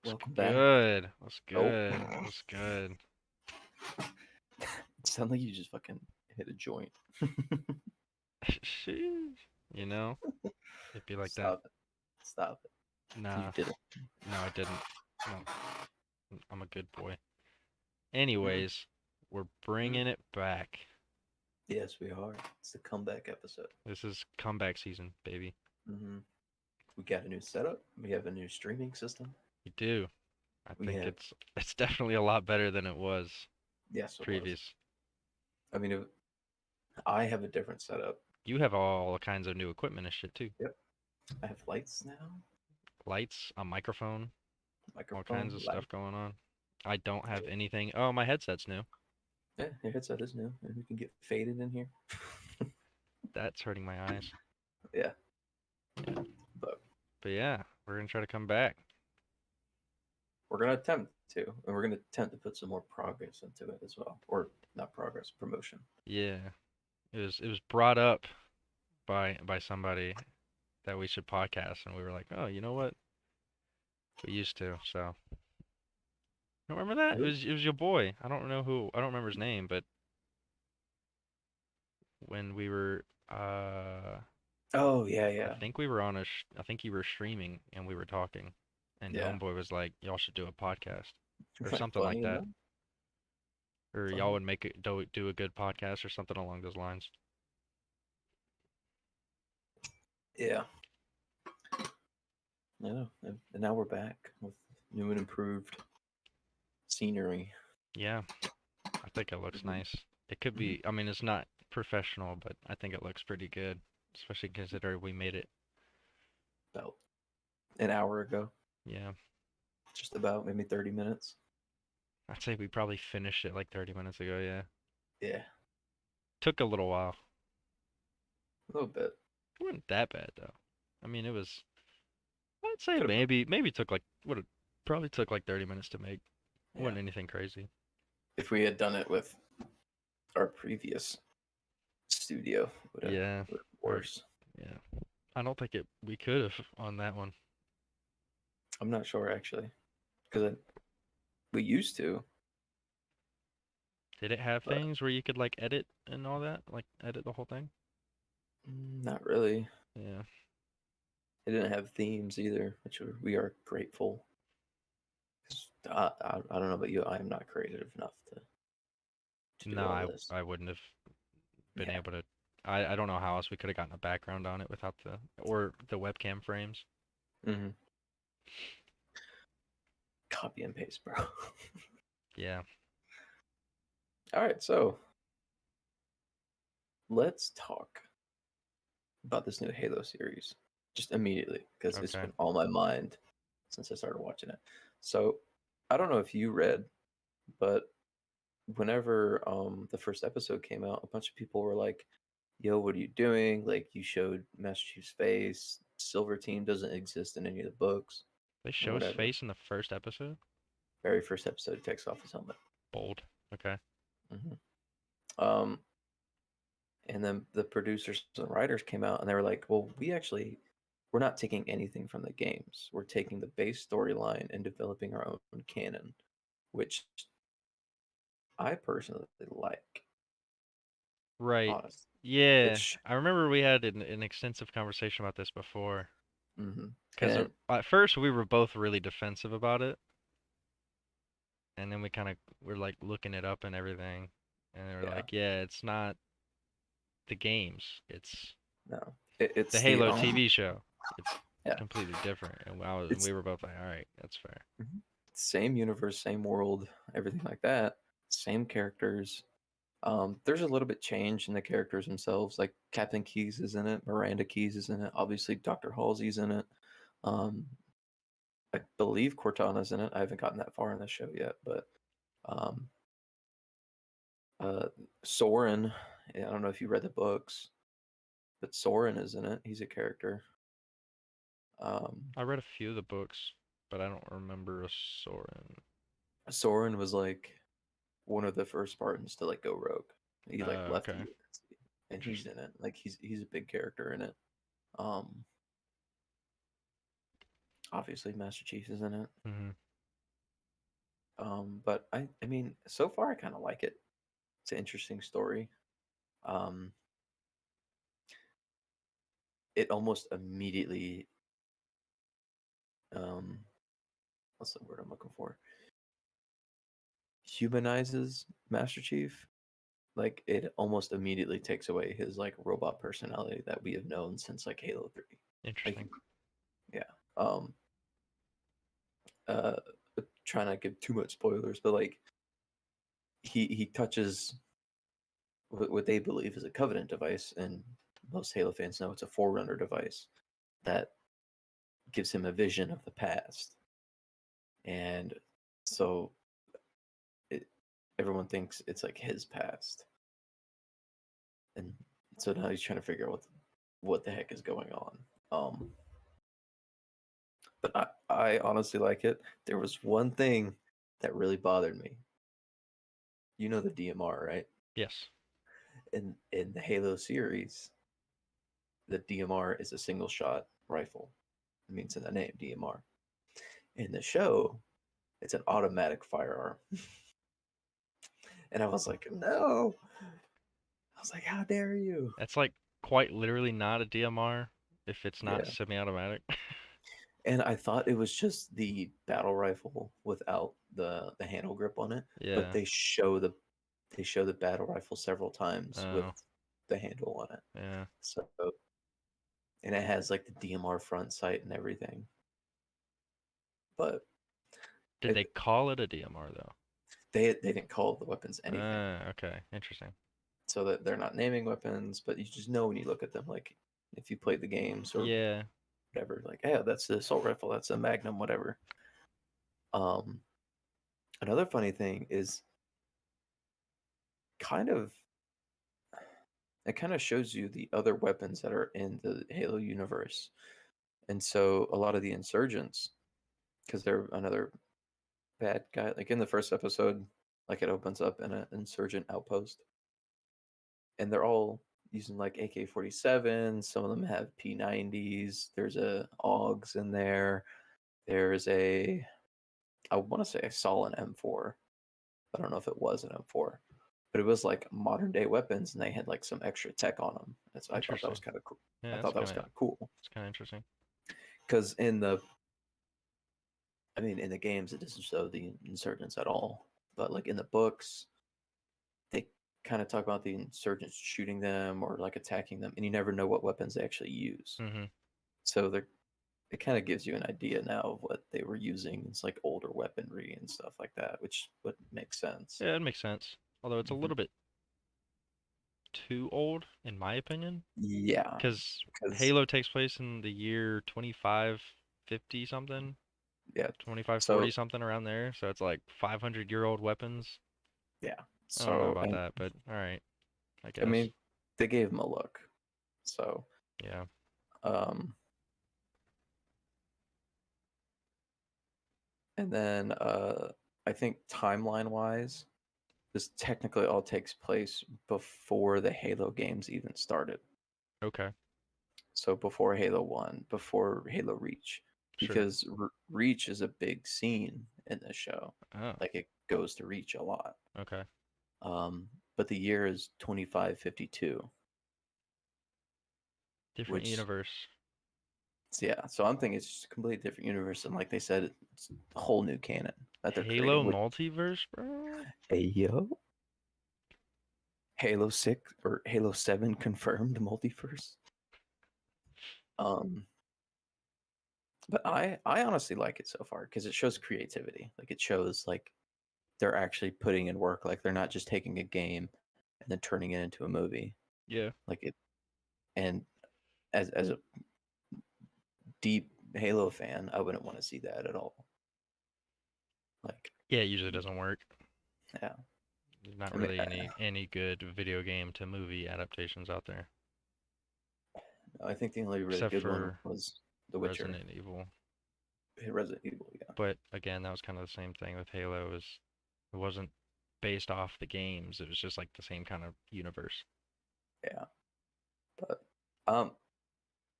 What's Welcome back. good? What's Oh, good? What's good? it sounded like you just fucking hit a joint. Sheesh. You know, it'd be like that. Stop it. Stop it. You Nah, did it. no, I didn't. No, I'm a good boy. Mhm. Anyways, we're Mhm. bringing it back. Yes, we are. It's the comeback episode. This is comeback season, baby. hmm We got a new setup. We have a new streaming system. We do. I We think have, it's definitely a lot better than it was yes, it was. previous. I mean, I have a different setup. You have all kinds of new equipment and shit too. Yep. I have lights now, Lights, a microphone, all microphone, kinds of light. stuff going on. I don't have anything. Oh, my headset's new. Yeah, your headset is new, and we can get faded in here. That's hurting my eyes. Yeah, Yeah. but But yeah, we're gonna try to come back. we're gonna attempt to, and we're gonna attempt to put some more progress into it as well, or not progress, promotion. Yeah, it was brought up by somebody that we should podcast, and we were like, oh, you know what? We used to. So you don't remember I that? It think. was it was your boy. I don't know who. I don't remember his name, but when we were Oh yeah, I yeah, think we were on a I think you were streaming and we were talking, and yeah. homeboy was like, y'all should do a podcast or Like something like funny that, enough, or y'all funny. would make it do a good podcast or something along those lines. Yeah, I know. And now we're back with new and improved scenery. Yeah, I think it looks hmm nice. It could hmm be, I mean, it's not professional, but I think it looks pretty good, especially considering we made it. About an hour ago, Yeah, just about maybe 30 minutes. I'd say we probably finished it like 30 minutes ago, yeah. Yeah, Took a little while. a little bit. It wasn't that bad though. I mean, it was, I'd say Could have. maybe took like, would have probably took like 30 minutes to make. It Yeah, wasn't anything crazy. if we had done it with our previous studio, Yeah, would have been or, worse. yeah. I don't think we could have on that one. I'm not sure actually, because we used to, Did it have but things where you could like edit and all that? Like edit the whole thing? not really. Yeah. It didn't have themes either, which we are grateful. 'Cause I don't know about you, I am not creative enough to do No, all this. I wouldn't have been Yeah. able to. I don't know how else we could have gotten a background on it without the webcam frames. hmm Copy and paste, bro. Yeah. All right, so let's talk about this new Halo series just immediately because it's Okay. been on my mind since I started watching it. So I don't know if you read, but whenever the first episode came out, a bunch of people were like, "Yo, what are you doing? Like, you showed Master Chief's face. Silver Team doesn't exist in any of the books, They or show his whatever." face in the first episode. Very first episode, he takes off his helmet. Bold. Okay. hmm Um, and then the producers and writers came out and they were like, "Well, we're not taking anything from the games. We're taking the base storyline and developing our own canon," which I personally like, Right. honestly. Yeah. It's I remember we had an extensive conversation about this before. Because and at first we were both really defensive about it, and then we kind of were like looking it up and everything, and they were yeah, like, yeah, it's not the games. It's no, the it's the Halo TV show. It's yeah, completely different. And it's we were both like, all right, that's fair. mhm. Same universe, same world, everything like that. Same characters. There's a little bit change in the characters themselves. Like Captain Keyes is in it, Miranda Keyes is in it. Obviously, Dr. Halsey's in it. Um, I believe Cortana's in it. I haven't gotten that far in the show yet, but um, uh, Soren. I don't know if you read the books, but Soren is in it. He's a character. Um, I read a few of the books, but I don't remember a Soren. Soren was like one of the first Spartans to like go rogue. He like left the Okay, university, and he's interesting. in it. Like he's a big character in it. Um, Obviously, Master Chief is in it. Hmm. But I mean, so far I kind of like it. It's an interesting story. Um, it almost immediately, um, what's the word I'm looking for? Humanizes Master Chief. Like it almost immediately takes away his like robot personality that we have known since like Halo 3. Like Interesting. yeah. Um uh trying not to give too much spoilers, but like he touches what they believe is a Covenant device, and most Halo fans know it's a Forerunner device that gives him a vision of the past. And so it, everyone thinks it's like his past. And so now he's trying to figure out what the heck is going on. But I honestly like it. There was one thing that really bothered me. You know the DMR, right? Yes. In the Halo series, the DMR is a single shot rifle. It means in the name DMR. In the show, it's an automatic firearm. And I was like, no. I was like, how dare you? That's like quite literally not a DMR if it's not Yeah. semi-automatic. And I thought it was just the battle rifle without the handle grip on it, but Yeah. they show the battle rifle several times with Oh, the handle on it. yeah. So and it has like the DMR front sight and everything. But Did they it, call it a DMR though? they didn't call the weapons anything, Okay. Interesting. so that they're not naming weapons, but you just know when you look at them, like if you played the games or Yeah. whatever, like yeah, that's the assault rifle, that's a Magnum, whatever. Um, Another funny thing is kind of it kind of shows you the other weapons that are in the Halo universe. And so a lot of the insurgents, because they're another bad guy, like in the first episode, like it opens up in an insurgent outpost, and they're all using like AK-47. Some of them have P90s. There's a AUGs in there. There's I want to say I saw an M4. I don't know if it was an M4, but it was like modern day weapons, and they had like some extra tech on them. And so I thought that was Interesting. kind of cool. I Yeah, thought that was kind of cool that's kind of interesting. because I mean, in the games, it doesn't show the insurgents at all. But like in the books, they kind of talk about the insurgents shooting them or like attacking them, and you never know what weapons they actually use. Mhm. So it kind of gives you an idea now of what they were using. It's like older weaponry and stuff like that, which would make sense. Yeah, it makes sense. Although it's a Hmm. little bit too old in my opinion, Yeah, because because Halo takes place in the year 2550 something, yeah, 2540 so something around there. So it's like 500-year-old weapons. yeah, I don't know so about and that, but all right, I I guess. mean, they gave him a look. So Yeah. um, and then I think timeline wise, this technically all takes place before the Halo games even started. Okay. So before Halo 1, before Halo Reach, Sure. because Reach is a big scene in the show. Oh, Like it goes to Reach a lot. okay. But the year is 2552, Different which, universe. yeah, so I'm thinking it's just a completely different universe. And like they said, it's a whole new canon that they're Halo creating. With multiverse, bro? Ayo, Halo 6 or Halo 7 confirmed multiverse. Um, but I honestly like it so far because it shows creativity. Like it shows like they're actually putting in work. Like they're not just taking a game and then turning it into a movie. Yeah. Like it, and as a deep Halo fan, I wouldn't want to see that at all. Like, Yeah, it usually doesn't work. yeah, There's not I mean, really any good video game to movie adaptations out there, I think the only really except good one for was The Witcher, Resident Evil. Resident Evil. Yeah, But again, that was kind of the same thing with Halo. Is it wasn't based off the games. It was just like the same kind of universe. yeah, but um,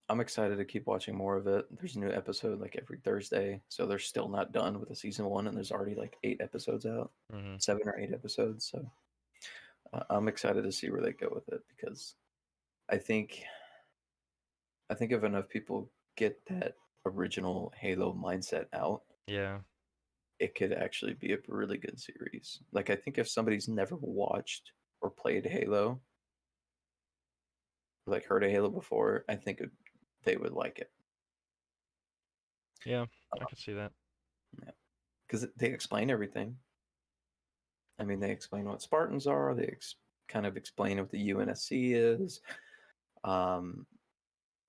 I'm excited to keep watching more of it. There's a new episode like every Thursday, so they're still not done with the season one, and there's already like 8 episodes out, Hmm. 7 or 8 episodes. So I'm excited to see where they go with it because I think I think if enough people get that original Halo mindset out, Yeah. it could actually be a really good series. Like I think if somebody's never watched or played Halo, like heard of Halo before, I think they would like it. Yeah. I could see that. Yeah, because they explain everything. I mean, they explain what Spartans are. Kind of explain what the UNSC is. Um,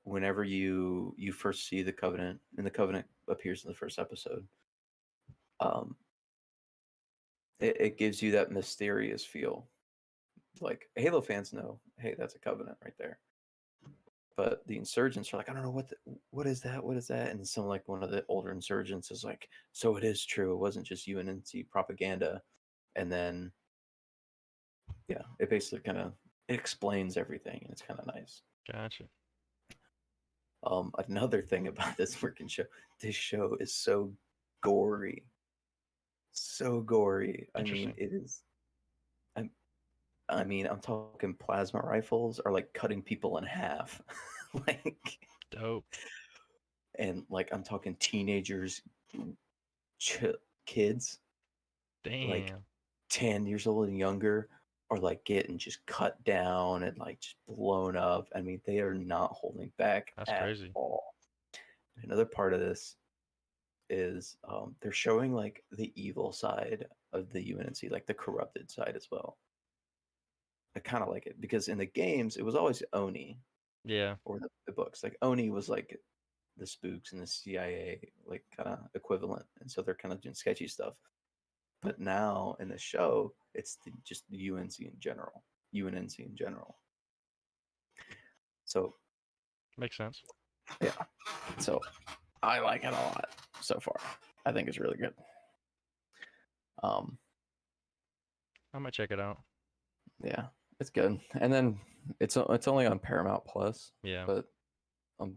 Whenever you first see the Covenant, and the Covenant appears in the first episode, um, it gives you that mysterious feel. Like Halo fans know, hey, that's a Covenant right there. But the insurgents are like, I don't know what is that? What is that? And some like one of the older insurgents is like, so it is true. It wasn't just UNSC propaganda. And then yeah, it basically kind of it explains everything, and it's kind of nice. Gotcha. Another thing about this show is so gory, so gory. I mean, Interesting. it is. I'm, I mean, I'm talking plasma rifles are like cutting people in half, like, Dope. and like I'm talking teenagers, ch- kids, like Damn. 10 years old and younger, are like getting just cut down and like just blown up. I mean, they are not holding back That's at crazy. all. Another part of this is they're showing like the evil side of the UNC, like the corrupted side as well. I kind of like it because in the games it was always Oni Yeah. or the books. Like Oni was like the spooks and the CIA like kind of equivalent, and so they're kind of doing sketchy stuff. But now in the show, it's just the UNC in general, UNC in general. So Makes sense. yeah, so I like it a lot so far. I think it's really good. Um, I might check it out. Yeah, it's good. And then it's only on Paramount Plus, Yeah. but um,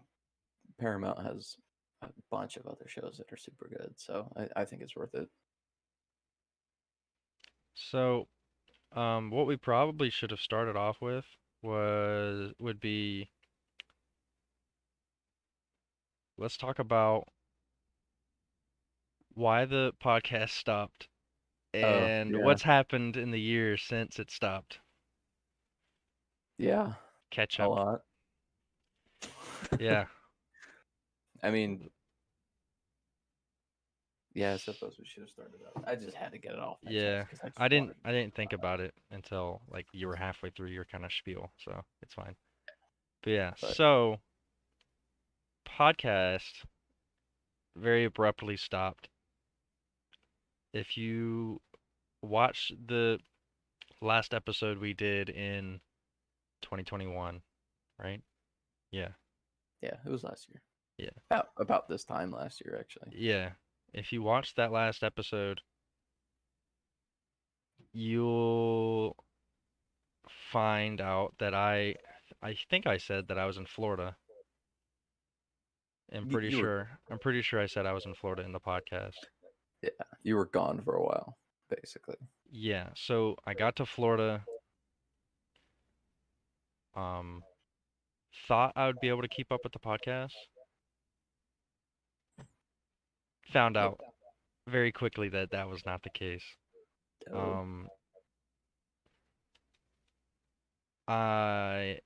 Paramount has a bunch of other shows that are super good. So I think it's worth it. So, what we probably should have started off with would be let's talk about why the podcast stopped Oh and yeah, what's happened in the years since it stopped. yeah, Catch a up. lot. Yeah. I mean, yeah, I suppose we should have started out. I just had to get it off my chest Yeah. because I I just didn't wanted. I didn't think about it until like you were halfway through your kind of spiel, so it's fine. But yeah, But so podcast very abruptly stopped. If you watch the last episode we did in 2021, right? Yeah. yeah, it was last year. Yeah. About this time last year, actually. Yeah. If you watch that last episode, you'll find out that I think I said that I was in Florida. You were I'm pretty sure I said I was in Florida in the podcast. yeah, you were gone for a while, basically. Yeah, so I got to Florida, um, thought I would be able to keep up with the podcast. Found Nope. out very quickly that that was not the case. Oh. Um, I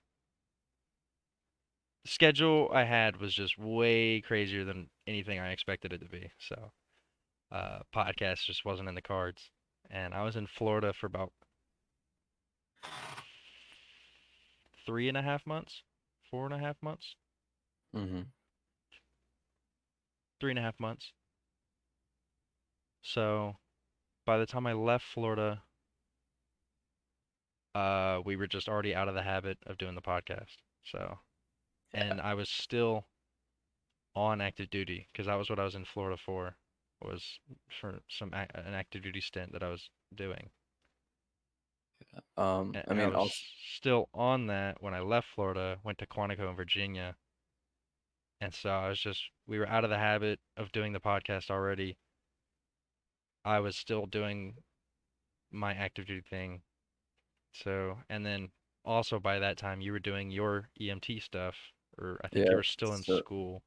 schedule I had was just way crazier than anything I expected it to be. So, podcast just wasn't in the cards. And I was in Florida for about 3.5 months, 4.5 months, Mm-hmm. 3.5 months. So by the time I left Florida, we were just already out of the habit of doing the podcast. So, Yeah. and I was still on active duty because that was what I was in Florida for, was for an active duty stint that I was doing. I And I mean, was also, still on that when I left Florida, went to Quantico in Virginia, And so we were out of the habit of doing the podcast already. I was still doing my active duty thing. So, and then also by that time you were doing your EMT stuff, or I think you Yeah. were still in So, school.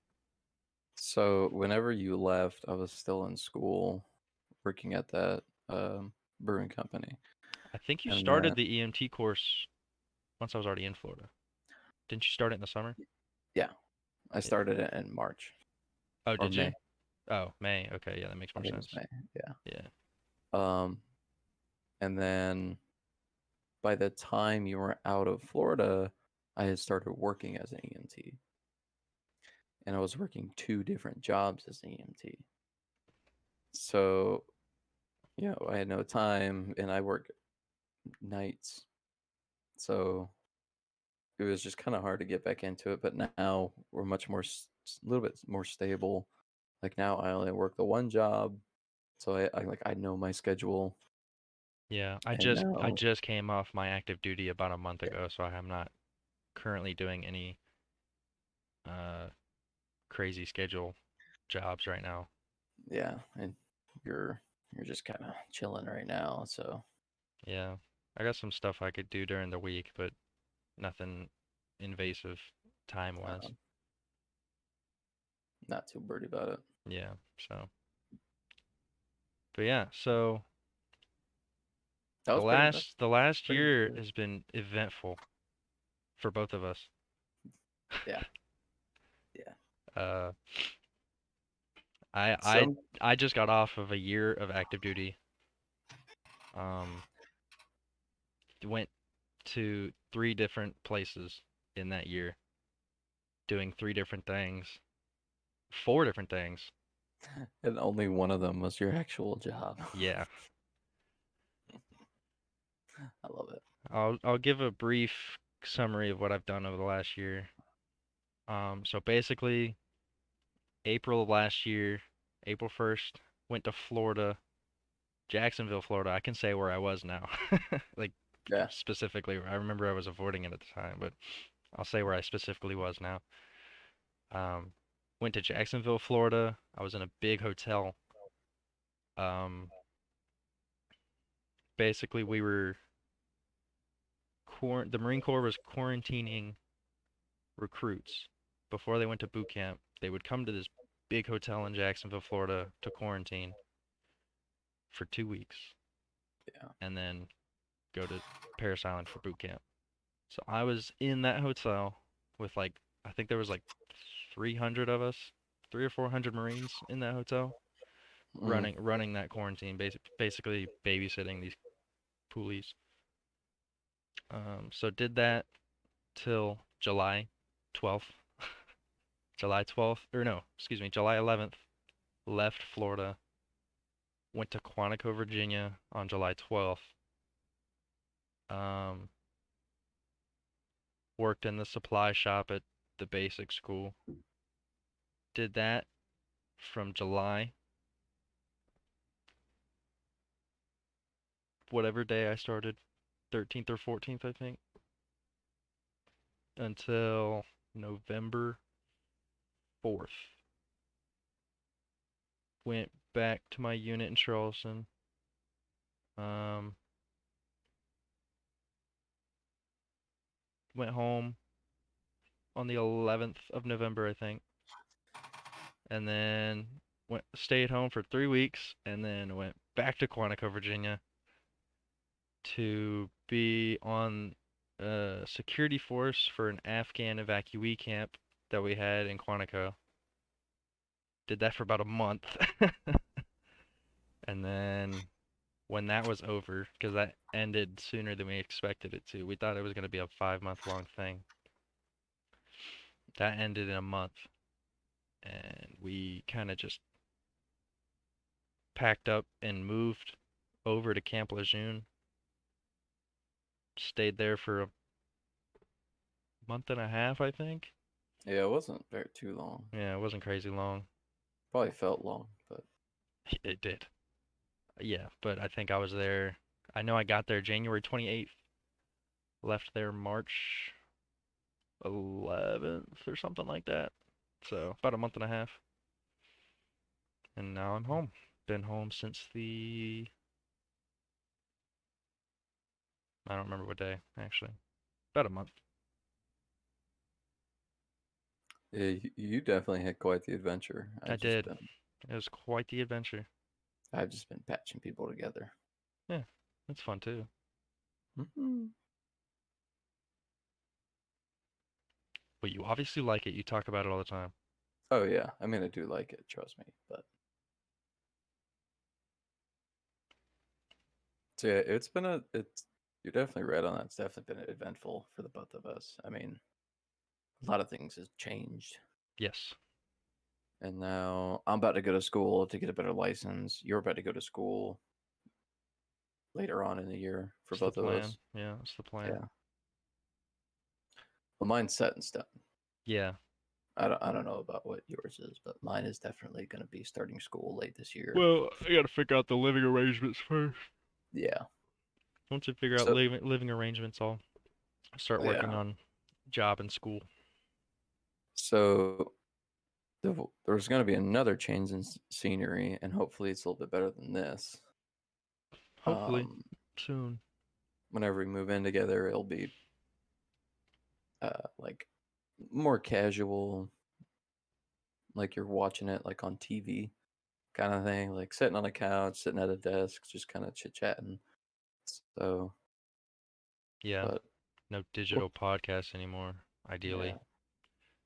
so whenever you left, I was still in school, working at that brewing company, I think you and started then the EMT course once I was already in Florida. Didn't you start it in the summer? yeah, I Yeah. started it in March Oh, or did you? May. Oh, May. Okay, yeah, that makes I more think it was sense. May. Yeah. Yeah. And then by the time you were out of Florida, I had started working as an EMT, and I was working two different jobs as an EMT. So, I had no time, and I work nights, so it was just kind of hard to get back into it. But now we're much more, a little bit more stable. Like now, I only work the one job, so I know my schedule, Yeah, I and just I now, just came off my active duty about a month yeah, ago, so I am not currently doing any uh crazy schedule jobs right now. yeah, and you're you're just kind of chilling right now, so Yeah. I got some stuff I could do during the week, but nothing invasive time-wise. um, not too worried about it. Yeah, so but yeah, so That was pretty. That's the last pretty much year it. has been eventful for both of us. Yeah, yeah. Uh I I Some I just got off of a year of active duty. Um went to three different places in that year, doing three different things, four different things. and only one of them was your actual job. Yeah. I love it. I'll give a brief summary of what I've done over the last year. So basically, April of last year, April 1st, went to Florida, Jacksonville, Florida. I can say where I was now. Like Yeah. specifically, I remember I was avoiding it at the time, but I'll say where I specifically was now. Um, Went to Jacksonville, Florida. I was in a big hotel. Um, Basically, the Marine Corps was quarantining recruits before they went to boot camp. They would come to this big hotel in Jacksonville, Florida to quarantine for 2 weeks Yeah. and then go to Parris Island for boot camp. So I was in that hotel with I think there was like 300 of us, 3 or 400 Marines in that hotel Mm. running that quarantine, basically babysitting these poolies. So did that till July 12th. July 12th, or no, excuse me, July 11th, left Florida, went to Quantico, Virginia on July 12th. Um, Worked in the supply shop at the basic school. Did that from July, whatever day I started, 13th or 14th, I think, until November 4th. Went back to my unit in Charleston. Um, Went home on the 11th of November, I think, and then stayed home for 3 weeks, and then went back to Quantico, Virginia, to be on a security force for an Afghan evacuee camp that we had in Quantico. Did that for about a month, and then when that was over, because that ended sooner than we expected it to, we thought it was going to be a 5 month long thing. That ended in a month, and we kind of just packed up and moved over to Camp Lejeune. Stayed there for a month and a half, I think. Yeah, it wasn't very too long. Yeah, it wasn't crazy long. Probably felt long, but It did. Yeah, but I think I was there. I know I got there January 28th, left there March 11th or something like that. So about a month and a half, and now I'm home. Been home since the I don't remember what day actually. About a month. Yeah, you definitely had quite the adventure. I did. It was quite the adventure. I've just been patching people together. Yeah, it's fun too. Mhm. But you obviously like it. You talk about it all the time. Oh yeah, I mean I do like it, trust me. But so yeah, it's you're definitely right on that. It's definitely been eventful for the both of us. I mean, a lot of things has changed. Yes, And now I'm about to go to school to get a better license. You're about to go to school later on in the year for it's the both of plan. us. Yeah, it's the plan. Yeah. Well, mine's set in stone. Yeah. I don't know about what yours is, but mine is definitely going to be starting school late this year. Well, I gotta figure out the living arrangements first. Yeah. Once I figure out So living arrangements, I'll start working yeah. on job and school. So there's going to be another change in scenery, and hopefully it's a little bit better than this. Hopefully Um, soon. Whenever we move in together, it'll be like more casual, like you're watching it like on TV kind of thing, like sitting on a couch, sitting at a desk, just kind of chit chatting. So, Yeah. but No we'll, digital podcasts anymore. yeah, Ideally,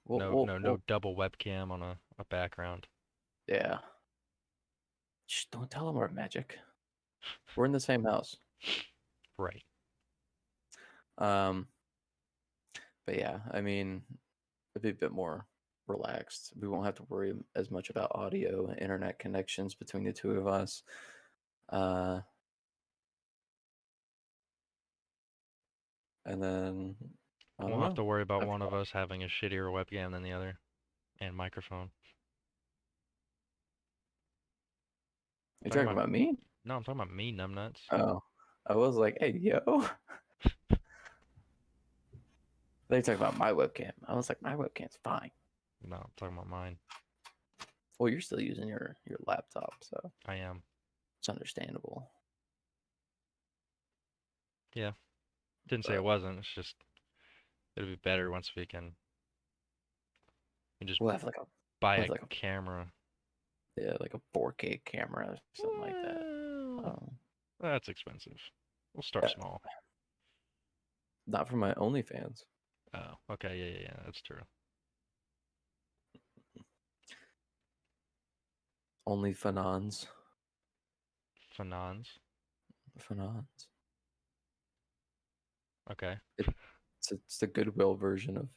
we'll, no we'll, no no we'll double webcam on a background. yeah. Shh, don't tell them we're magic. We're in the same house. Right. Um, but yeah, I mean, it'd be a bit more relaxed. We won't have to worry as much about audio and internet connections between the two of us. Uh, and then I don't Won't have know. to worry about After one of that, us having a shittier webcam than the other and microphone. you Talking talking about about me? no, I'm talking about me, numbnuts. Oh, I was like, hey, yo. They talking about my webcam. I was like, my webcam's fine. No, I'm talking about mine. Well, you're still using your laptop, so I am. it's understandable. Yeah. Didn't say it But wasn't. It's just it'll be better once we just we'll have like a buy we'll a have like a camera. yeah, like a 4K camera or something like that. Well, Um, that's expensive. We'll start yeah, small. not for my OnlyFans. Oh, okay, yeah, that's true. Only Fanons. Fanons. Fanons. Okay. It's the Goodwill version of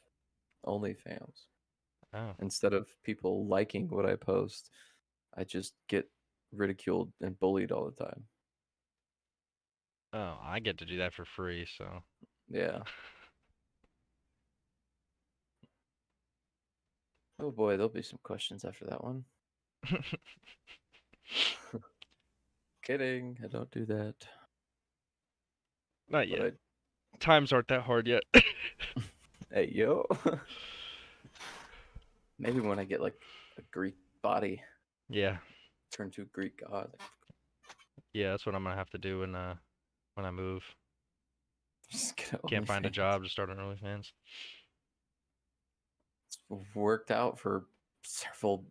OnlyFans. Oh. Instead of people liking what I post, I just get ridiculed and bullied all the time. Oh, I get to do that for free, so. Yeah. Oh boy, there'll be some questions after that one. Kidding, I don't do that. Not But yet. I, Times aren't that hard yet. hey yo, maybe when I get like a Greek body, Yeah. turn to a Greek god, Yeah, that's what I'm gonna have to do when I move. just get an Can't find a OnlyFans. job to start an OnlyFans. It's worked out for several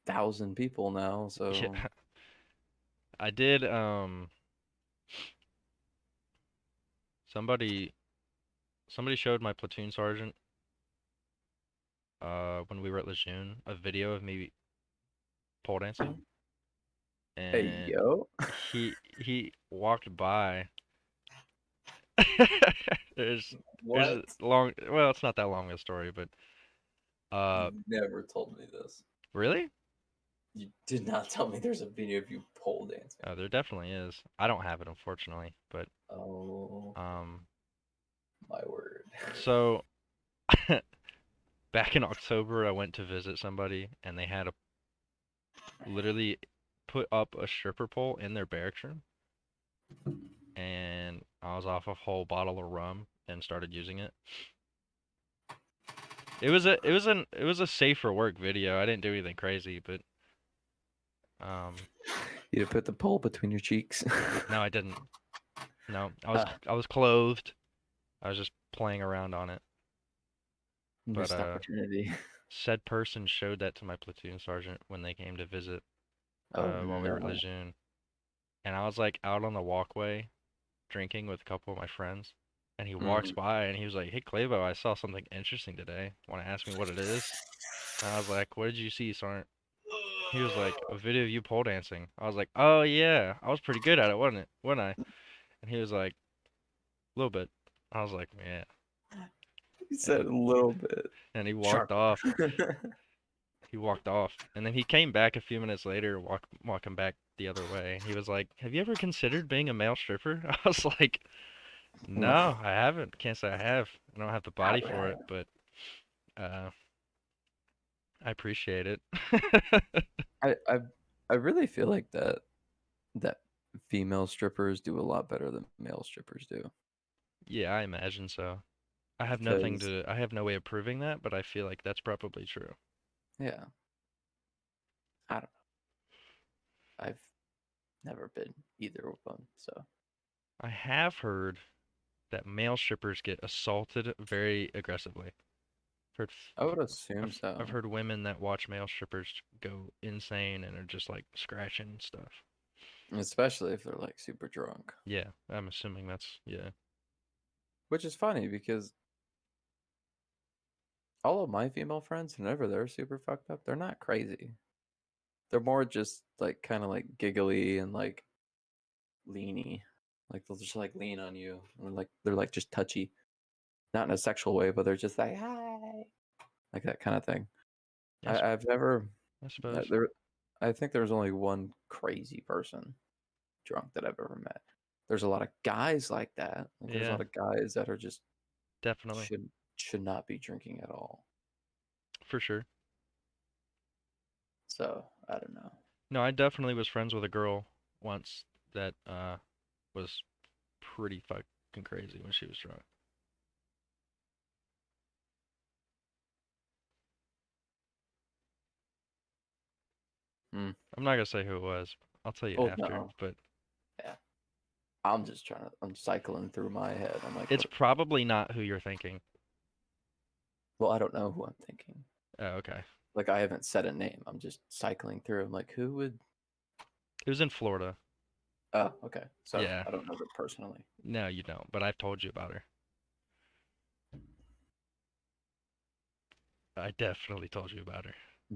thousand people now, so Yeah. I did somebody somebody showed my platoon sergeant when we were at Lejeune a video of me pole dancing, hey and yo, he walked by. there's there's a what? long, well, it's not that long a story, but You uh never told me this. really? You did not tell me there's a video of you pole dancing. There definitely is. I don't have it, unfortunately, but Oh um my word. so back in October I went to visit somebody and they had a literally put up a stripper pole in their barracks room, and I was off a whole bottle of rum and started using it. it was a safe for work video. I didn't do anything crazy, but um You put the pole between your cheeks. no, I didn't. No, Ah, I was clothed. I was just playing around on it. But missed opportunity. said person showed that to my platoon sergeant when they came to visit Oh while we were at no. Lejeune. And I was like out on the walkway drinking with a couple of my friends. And he walks Mm. by and he was like, "Hey, Clavo, I saw something interesting today. Want to ask me what it is?" And I was like, "What did you see, Sergeant?" He was like, "A video of you pole dancing." I was like, "Oh yeah, I was pretty good at it, wasn't it? Wasn't I?" And he was like, "A little bit." I was like, "Yeah." You said And a little bit. and he walked Sharp. off. He walked off. And then he came back a few minutes later, walking back the other way. He was like, "Have you ever considered being a male stripper?" I was like, "No, I haven't. Can't say I have. I don't have the body for it, but uh I appreciate it." I, I I really feel like that female strippers do a lot better than male strippers do. Yeah, I imagine so. Because I have no way of proving that, but I feel like that's probably true. yeah, I don't know. I've never been either of them, so I have heard that male strippers get assaulted very aggressively. Heard, I would assume I've so. heard women that watch male strippers go insane and are just like scratching and stuff. Especially if they're like super drunk. Yeah, I'm assuming that's yeah. Which is funny because all of my female friends, whenever they're super fucked up, they're not crazy. They're more just like kind of like giggly and like leany. Like they'll just like lean on you and like they're like just touchy. Not in a sexual way, but they're just like hi. Like that kind of thing. Yes, I've never I suppose. there I think there's only one crazy person drunk that I've ever met. There's a lot of guys like that. Like there's a Yeah, lot of guys that are just definitely. should should not be drinking at all. For sure. So I don't know. No, I definitely was friends with a girl once that was pretty fucking crazy when she was drunk. Hmm. I'm not gonna say who it was. I'll tell you Oh after, no. but Yeah. I'm cycling through my head. I'm like, it's what? probably not who you're thinking. Well, I don't know who I'm thinking. Oh, okay. Like I haven't said a name. I'm just cycling through. I'm like, who would? It was in Florida. Oh, okay. So Yeah. I don't know her personally. No, you don't, but I've told you about her. I definitely told you about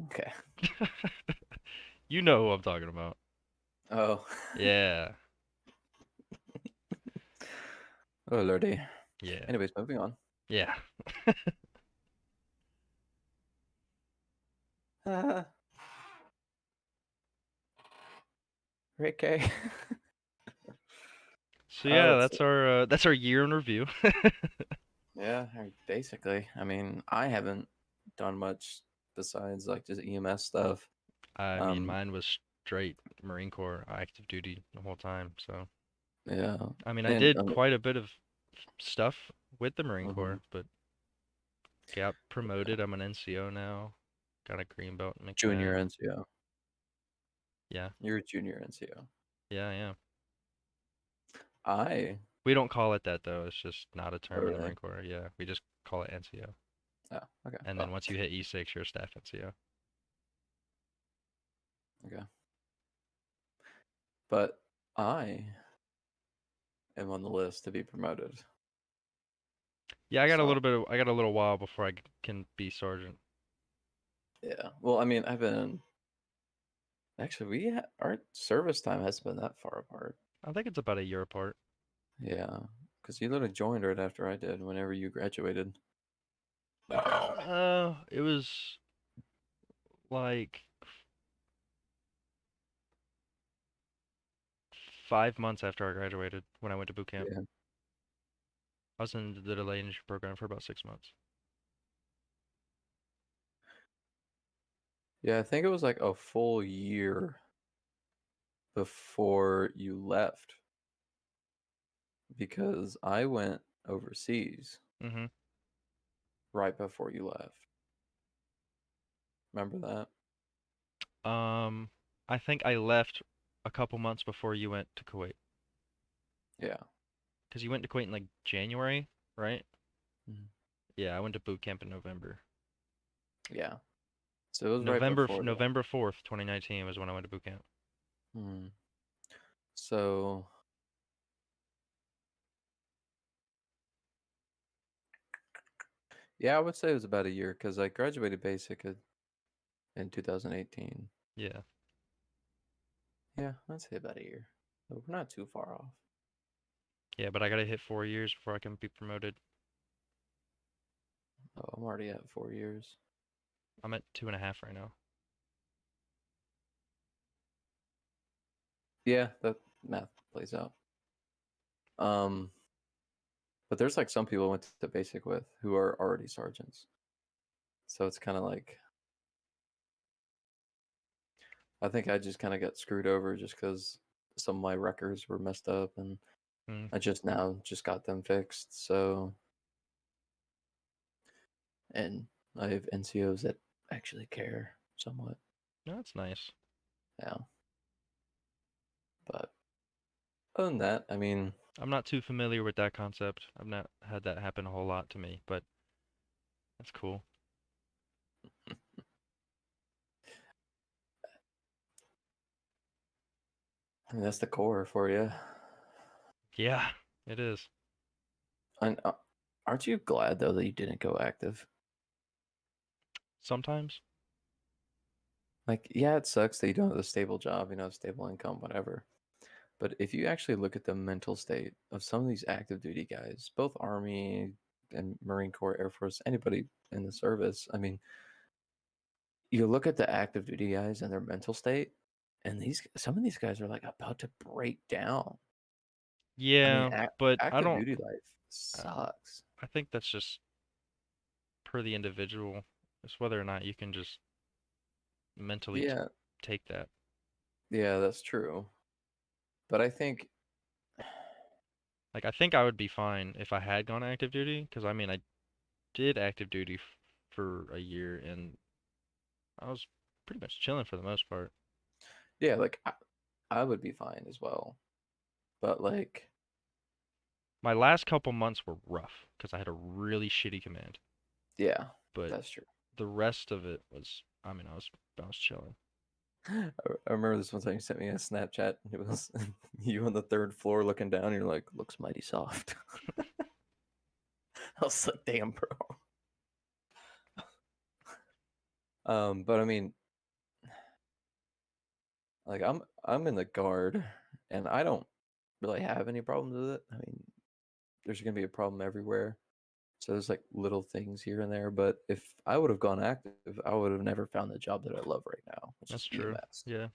Okay. her. You know who I'm talking about. Oh. Yeah. Oh lordy. Yeah. Anyways, moving on. Yeah. Uh, Ricky. So Oh, yeah, that's that's our year in review. yeah. Basically, I mean, I haven't done much besides like just EMS stuff. I mean, Um, mine was straight Marine Corps active duty the whole time. So, yeah, I mean, I and did quite a bit of stuff with the Marine mhm, Corps, but got promoted. I'm an NCO now. Got a green belt in junior McMed. NCO. Yeah. You're a junior NCO. Yeah, yeah. I We don't call it that though. It's just not a oh term in the really? Marine Corps. Yeah, we just call it NCO. Oh, okay. And then Well, once you hit E6, you're a staff NCO. okay. But I am on the list to be promoted. Yeah, So I got a little while before can be sergeant. yeah. Well, I mean, I've been actually our service time hasn't been that far apart. I think it's about a year apart. Yeah, because you literally joined right after I did. Whenever you graduated. It was like 5 months after I graduated when I went to boot camp. Yeah. I was in the delayed entry program for about 6 months. Yeah, I think it was like a full year before you left because I went overseas Hmm. right before you left. Remember that? Um, I think I left a couple months before you went to Kuwait. Yeah. Because you went to Kuwait in like January, right? Mhm. Yeah, I went to boot camp in November. Yeah. So it was right before that. November 4th, 2019 was when I went to boot camp. Hmm. So yeah, I would say it was about a year because I graduated basic in 2018. Yeah. Yeah, I'd say about a year. So we're not too far off. Yeah, but I gotta hit 4 years before I can be promoted. Oh, I'm already at 4 years. I'm at 2.5 right now. Yeah, that math plays out. Um, but there's like some people I went to basic with who are already sergeants. So it's kind of like I think I just kind of got screwed over just because some of my records were messed up and Mm. I just now just got them fixed. So and I have NCOs that actually care somewhat. No, that's nice. Yeah, but other than that, I mean, I'm not too familiar with that concept. I've not had that happen a whole lot to me, but that's cool. that's the core for you. Yeah, it is. And aren't you glad though that you didn't go active? Sometimes. Like, yeah, it sucks that you don't have a stable job, stable income, whatever. But if you actually look at the mental state of some of these active duty guys, both Army and Marine Corps, Air Force, anybody in the service, I mean, you look at the active duty guys and their mental state, and some of these guys are like about to break down. I mean, Yeah, but I active don't. duty life I sucks. I think that's just per the individual. It's whether or not you can just mentally Yeah, take that. yeah, that's true. But I think, Like, I think I would be fine if I had gone active duty, because I mean, I did active duty for a year, and I was pretty much chilling for the most part. yeah, like I would be fine as well. But like, My last couple months were rough because I had a really shitty command, yeah, but that's true. the rest of it was, I mean, I was chilling. I remember this one time you sent me a Snapchat. And it was you on the third floor looking down. And you're like, looks mighty soft. I was like, damn, bro. But I mean, like I'm in the guard, and I don't really have any problems with it. I mean, there's gonna be a problem everywhere. So there's like little things here and there. But if I would have gone active, I would have never found the job that I love right now, which That's is true. EMS. Yeah.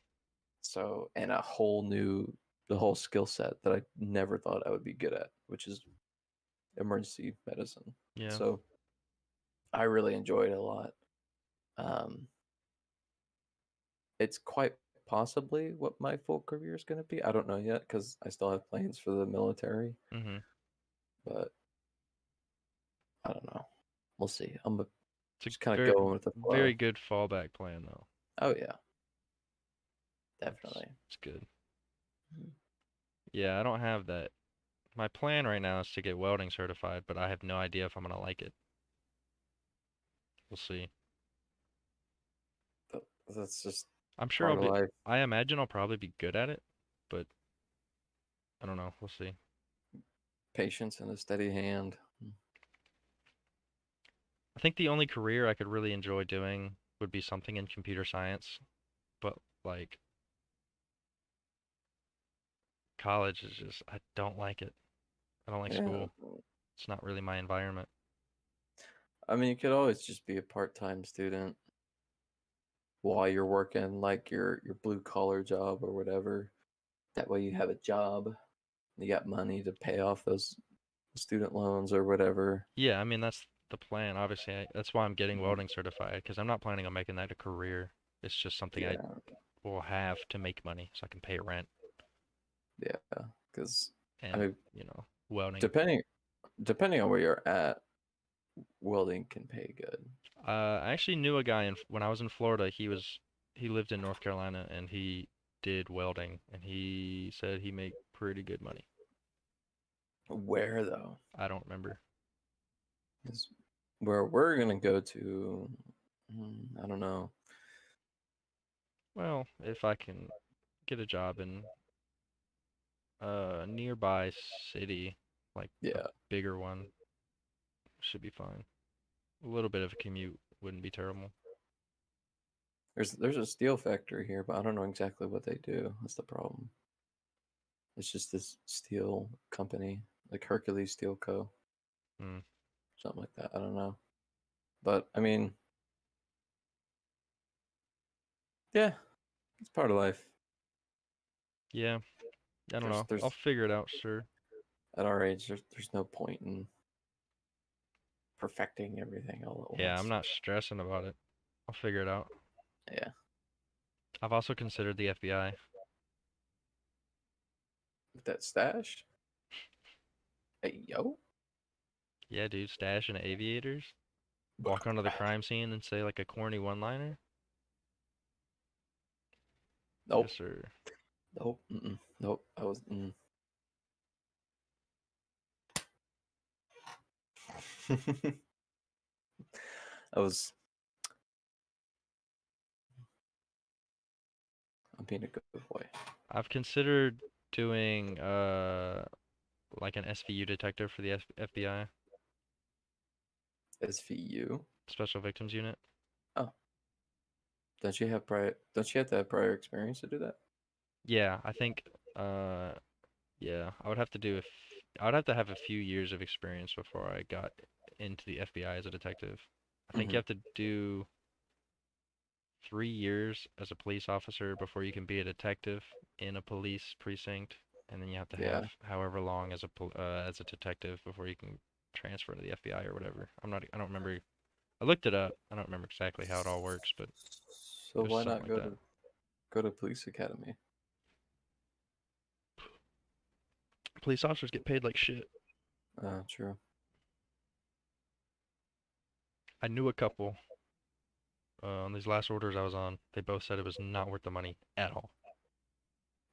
So, and the whole skill set that I never thought I would be good at, which is emergency medicine. Yeah. So I really enjoyed it a lot. Um, it's quite possibly what my full career is going to be. I don't know yet because I still have plans for the military, Mhm. but I don't know. We'll see. I'm It's a just kind of very going with the very flow. good fallback plan though. Oh yeah, It's definitely. it's good. Mhm. Yeah, I don't have that. My plan right now is to get welding certified, but I have no idea if I'm gonna like it. We'll see. But that's just I'm sure part of life. I imagine I'll probably be good at it, but I don't know. We'll see. Patience and a steady hand. I think the only career I could really enjoy doing would be something in computer science, but like college is just, I don't like it. I don't like Yeah, school. It's not really my environment. I mean, you could always just be a part-time student while you're working like your blue collar job or whatever. That way you have a job, you got money to pay off those student loans or whatever. Yeah, I mean, that's the plan. Obviously, that's why I'm getting Mhm. welding certified, because I'm not planning on making that a career. It's just something I Yeah, will have to make money so I can pay rent yeah. Because I and, mean, welding. depending depending on where you're at, welding can pay good. I actually knew a guy when I was in Florida. He lived in North Carolina and he did welding and he said he made pretty good money. Where though? I don't remember. Is where we're gonna go to. I don't know. Well, if I can get a job in a nearby city, like a Yeah, bigger one, should be fine. A little bit of a commute wouldn't be terrible. there's a steel factory here, but I don't know exactly what they do. That's the problem. It's just this steel company, like Hercules Steel Co. Hmm. Something like that. I don't know, but I mean, yeah, it's part of life. Yeah, I don't know. I'll There's figure it out, sure. at our age, there's no point in perfecting everything all at Yeah, I'm once. not stressing about it. I'll figure it out. Yeah, I've also considered the FBI. with that stash. Hey yo, Yeah, dude, stash in aviators. Walk onto the crime scene and say like a corny one-liner. Yes, nope, sir. nope, nope. I was. I was. I'm being a good boy. I've considered doing like an SVU detective for the FBI, SVU. Special Victims Unit. Oh, don't you have prior? Don't you have to have prior experience to do that? Yeah, I think uh yeah, I would have to have a few years of experience before I got into the FBI as a detective. I think you Hmm. have to do 3 years as a police officer before you can be a detective in a police precinct, and then you have to have Yeah. however long as a detective before you can transfer to the FBI or whatever. I don't remember. I looked it up. I don't remember exactly how it all works, but So it was why something not like that. go to police academy? Police officers get paid like shit. True. I knew a couple on these last orders I was on. They both said it was not worth the money at all.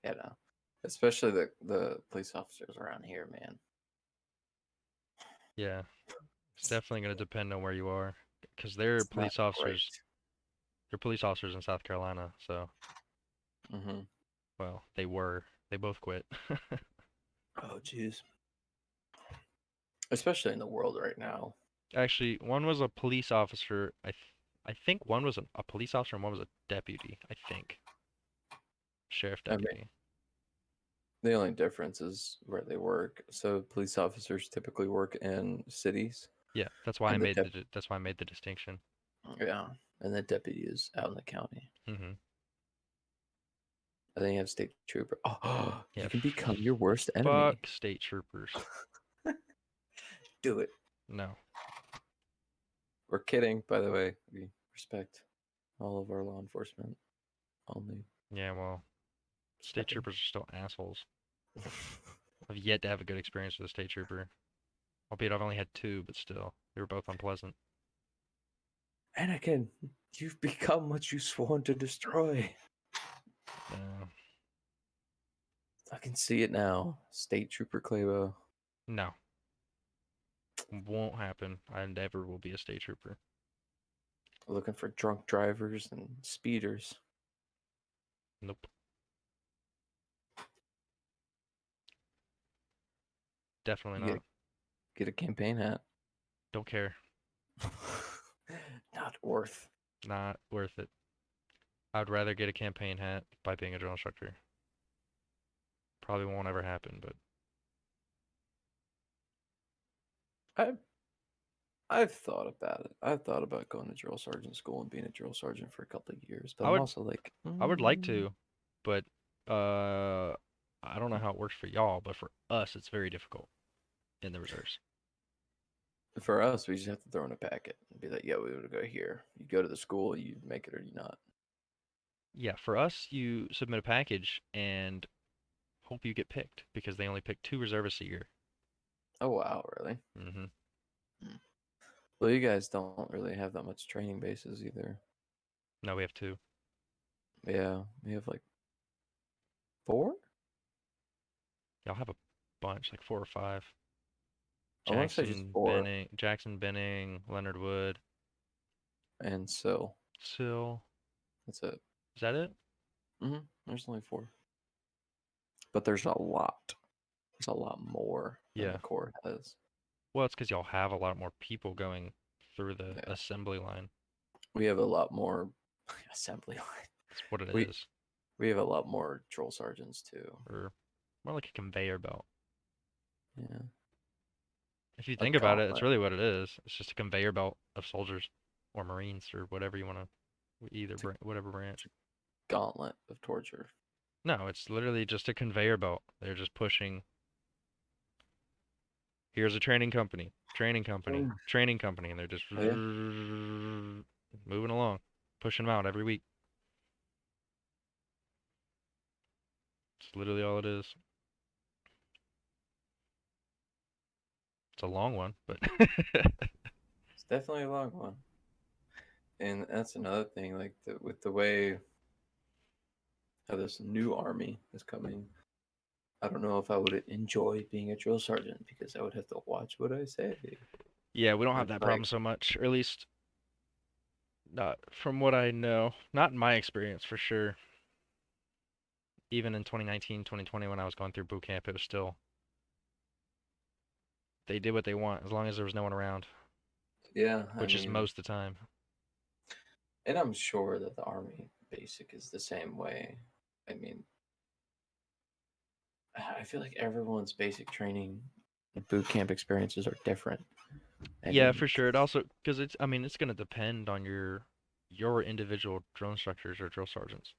Yeah, no. Especially the police officers around here, man. Yeah, it's definitely going to depend on where you are, because It's not great. they're police officers in South Carolina, so Hmm. well, they were. They both quit. Oh, jeez. Especially in the world right now. Actually, one was a police officer. I think one was a police officer and one was a deputy. I think sheriff I mean, deputy. the only difference is where they work. So police officers typically work in cities, Yeah, that's why I and made that's why I made the distinction. yeah, and the deputy is out in the county. Hmm. And then you have state trooper. Oh, Yeah, you can become your worst enemy. fuck state troopers. Do it. No. We're kidding, by the way. We respect all of our law enforcement. Only Yeah, well, state stepping. troopers are still assholes. I've yet to have a good experience with a state trooper. Albeit I've only had two, but still, they were both unpleasant. Anakin, you've become what you sworn to destroy. No, I can see it now. State Trooper Clabo. no, won't happen. I never will be a state trooper. Looking for drunk drivers and speeders. Nope, definitely You not. get a campaign hat. Don't care. Not worth. Not worth it. I'd rather get a campaign hat by being a drill instructor. Probably won't ever happen, but I I've thought about it. I've thought about going to drill sergeant school and being a drill sergeant for a couple of years, but I I'm would also like, I would like to, but uh, I don't know how it works for y'all, but for us, it's very difficult in the reserves. for us, we just have to throw in a packet and be like, yeah, we would go here. You go to the school, you make it or you not. Yeah, for us, you submit a package and hope you get picked because they only pick two reservists a year. Oh wow, really? Hmm. Hmm. Well, you guys don't really have that much training bases either. No, we have two. Yeah, we have like four. Y'all have a bunch, like 4 or 5. I want to say just four, Jackson Benning, Leonard Wood, and so Sill. that's it. Is that it? There's only four, but there's a lot. There's a lot more than the Yeah. core has. Well, it's because y'all have a lot more people going through the Yeah, assembly line. we have a lot more assembly line. That's what it We is. we have a lot more drill sergeants too. Or more like a conveyor belt. Yeah, If you a think about it, it's gauntlet. really what it is. It's just a conveyor belt of soldiers or Marines or whatever you want to, It's a, whatever it's branch. a gauntlet of torture. No, it's literally just a conveyor belt. They're just pushing. Here's a training company, training company, Mm. training company, and they're just Yeah. moving along, pushing them out every week. It's literally all it is. It's a long one, but It's definitely a long one. And that's another thing, like with the way how this new army is coming. I don't know if I would enjoy being a drill sergeant because I would have to watch what I say. yeah, we don't have It's that like, problem so much, or at least not from what I know. Not in my experience, for sure. Even in 2019, 2020, when I was going through boot camp, it was still they did what they want as long as there was no one around, yeah, I which is mean, most of the time. and I'm sure that the army basic is the same way. I mean, I feel like everyone's basic training and boot camp experiences are different. I Yeah, mean, for sure. It also because it's I mean it's gonna depend on your individual drill instructors or drill sergeants.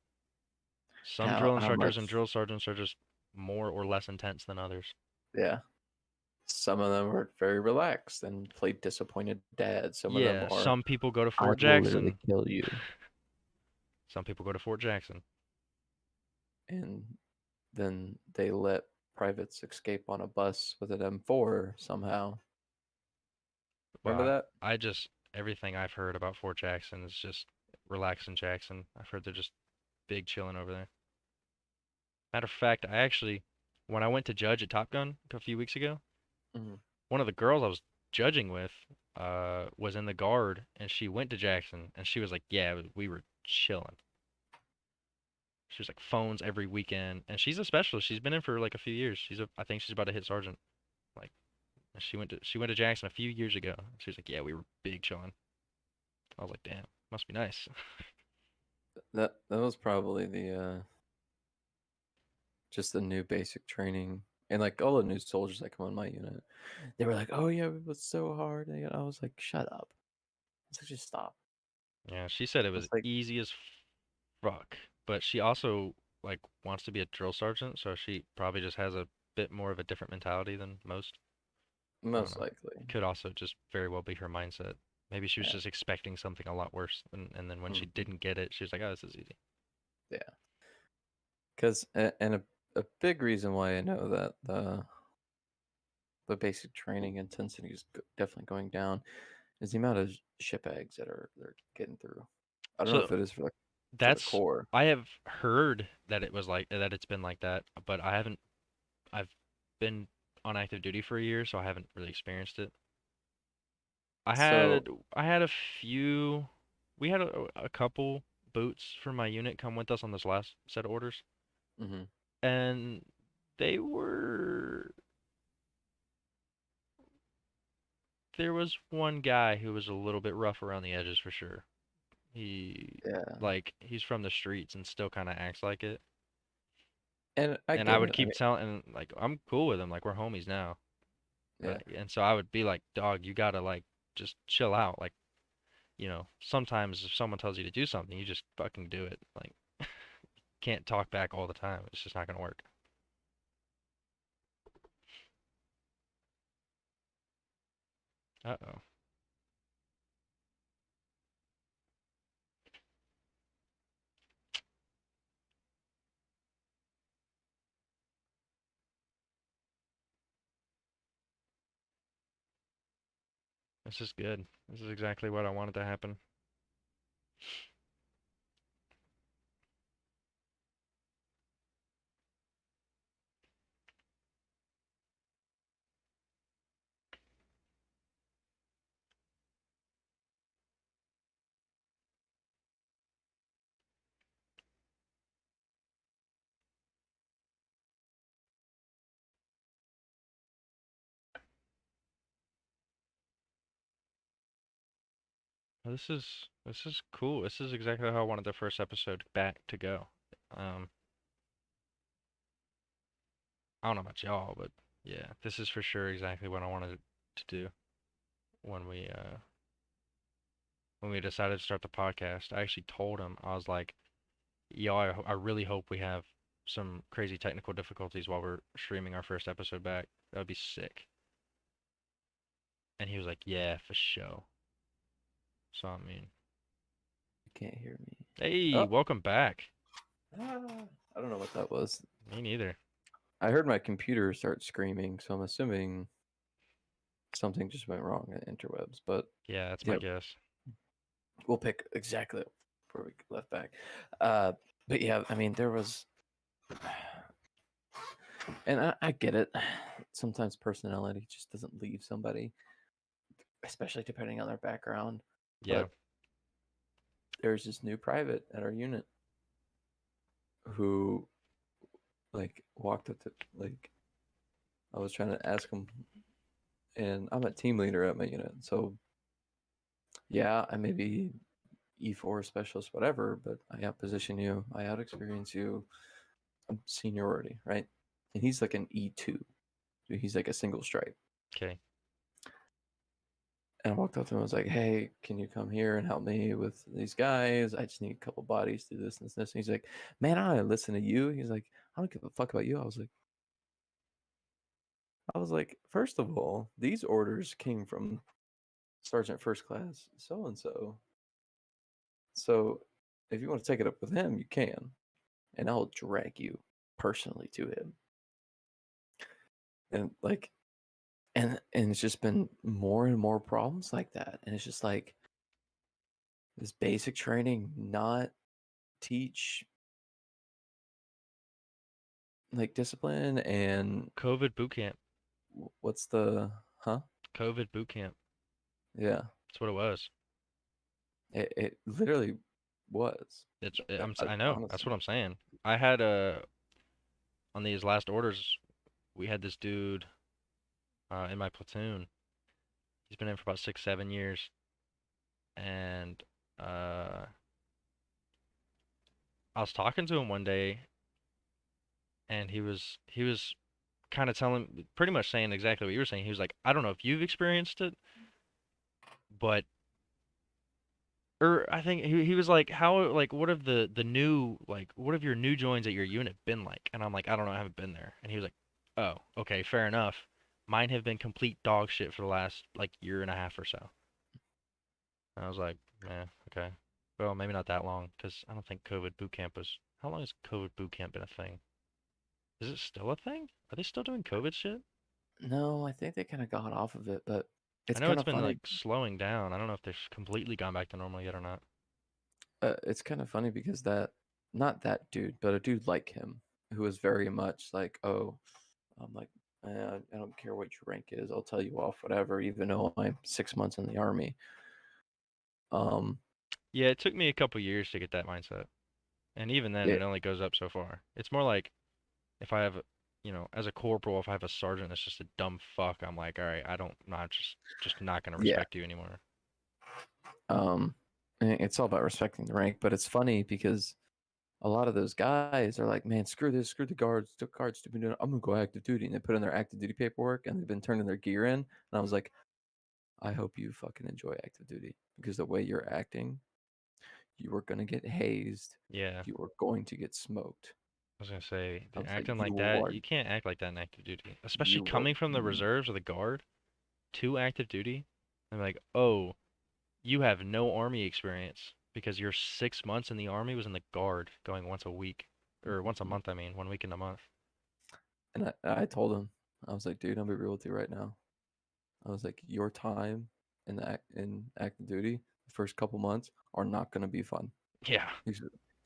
Some drill how instructors and much? drill sergeants are just more or less intense than others. Yeah, some of them are very relaxed and play disappointed dad. Some of them Yeah, are, some people go to I Fort will literally Jackson. kill you. Some people go to Fort Jackson. And then they let privates escape on a bus with an M4 somehow. Remember Well, that? I just everything I've heard about Fort Jackson is just relaxing Jackson. I've heard they're just big chilling over there. Matter of fact, I actually when I went to judge at Top Gun a few weeks ago, Mhm. one of the girls I was judging with was in the guard and she went to Jackson and she was like, "Yeah, we were chilling." She was like phones every weekend and she's a specialist. She's been in for like a few years. I think she's about to hit sergeant. Like and she went to Jackson a few years ago. She was like, "Yeah, we were big chilling." I was like, "Damn, must be nice." That was probably the just the new basic training. And like all the new soldiers that come on my unit, they were like, "Oh yeah, it was so hard." And I was like, "Shut up!" I was like, "Just stop." Yeah, she said it was It's like easy as fuck, but she also like wants to be a drill sergeant, so she probably just has a bit more of a different mentality than most. I don't most know. likely, Could also just very well be her mindset. Maybe she was yeah, just expecting something a lot worse, and then when she hmm didn't get it, she was like, "Oh, this is easy." yeah. Because and a big reason why I know that the basic training intensity is definitely going down is the amount of ship eggs that are they're getting through. I don't know So if it is for the that's core. I have heard that it was like that it's been like that, but I haven't. I've been on active duty for a year, so I haven't really experienced it. I So, had I had a few. We had a couple boots from my unit come with us on this last set of orders, hmm and they were. There was one guy who was a little bit rough around the edges for sure. He yeah, he's from the streets and still kind of acts like it. and I And I get would it. I keep mean, telling, and like I'm cool with him, like we're homies now. yeah, And so I would be like, dog, you gotta like just chill out. Like, sometimes if someone tells you to do something, you just fucking do it. Like, can't talk back all the time. It's just not gonna work. Uh-oh. This is good. This is exactly what I wanted to happen. This is cool. This is exactly how I wanted the first episode back to go. Um, I don't know about y'all, but yeah, this is for sure exactly what I wanted to do when we decided to start the podcast. I actually told him, I was like, yo, I really hope we have some crazy technical difficulties while we're streaming our first episode back. That would be sick. And he was like, yeah, for sure. So I mean, You can't hear me. hey, Oh, welcome back. I don't know what that was. Me neither. I heard my computer start screaming, so I'm assuming something just went wrong at interwebs. But Yeah, that's my yeah, guess. we'll pick exactly where we left back. Uh, but yeah, I mean, there was, and I get it. Sometimes personality just doesn't leave somebody, especially depending on their background. Yeah. But there's this new private at our unit who like walked up to like I was trying to ask him, and I'm a team leader at my unit, so yeah, I may be E4 specialist, whatever, but I outposition you, I outexperience you, I'm seniority, right? And he's like an E2, he's like a single stripe. Okay. And I walked up to him and was like, hey, can you come here and help me with these guys? I just need a couple bodies to do this and this. And he's like, man, I don't listen to you. He's like, I don't give a fuck about you. I was like, first of all, these orders came from Sergeant First Class so and so. So if you want to take it up with him, you can. And I'll drag you personally to him. And like and it's just been more and more problems like that. And it's just like this basic training, not teach like discipline and COVID boot camp. what's the huh? COVID boot camp. Yeah. That's what it was. It literally was. I know. That's Honestly. what I'm saying. I had on these last orders, we had this dude in my platoon. He's been in for about 6, 7 years, and uh, I was talking to him one day, and he was kind of telling, pretty much saying exactly what you were saying. He was like, I don't know if you've experienced it, but or I think he was like, how like what have the new like what have your new joins at your unit been like? And I'm like, I don't know, I haven't been there. And he was like, oh, okay, fair enough. Mine have been complete dog shit for the last like year and a half or so. And I was like, yeah, okay. Well, maybe not that long, because I don't think COVID boot camp was. How long has COVID boot camp been a thing? Is it still a thing? Are they still doing COVID shit? No, I think they kind of got off of it, but I it's know kind it's of been funny. like slowing down. I don't know if they've completely gone back to normal yet or not. It's kind of funny because that, not that dude, but a dude like him who was very much like, oh, I'm like, I don't care what your rank is. I'll tell you off, whatever, even though I'm 6 months in the army. Um, Yeah, it took me a couple years to get that mindset. And even then, yeah, it only goes up so far. It's more like if I have, as a corporal, if I have a sergeant that's just a dumb fuck, I'm like, all right, I don't, not just not gonna yeah. respect you anymore. It's all about respecting the rank, but it's funny because a lot of those guys are like, man, screw this, screw the guards, the guards to be doing. I'm gonna go active duty, and they put in their active duty paperwork, and they've been turning their gear in, and I was like, I hope you fucking enjoy active duty because the way you're acting, you are gonna get hazed, Yeah, you are going to get smoked. I was gonna say, I they're was like, acting like you that. are, You can't act like that in active duty, especially you are, coming from the reserves or the guard to active duty. I'm like, oh, you have no army experience because your 6 months in the army was in the guard, going once a week or once a Mhm. month. I mean, 1 week in a month. And I told him, I was like, dude, I'm gonna be real with you right now. I was like, your time in active duty, the first couple months are not going to be fun. Yeah. He's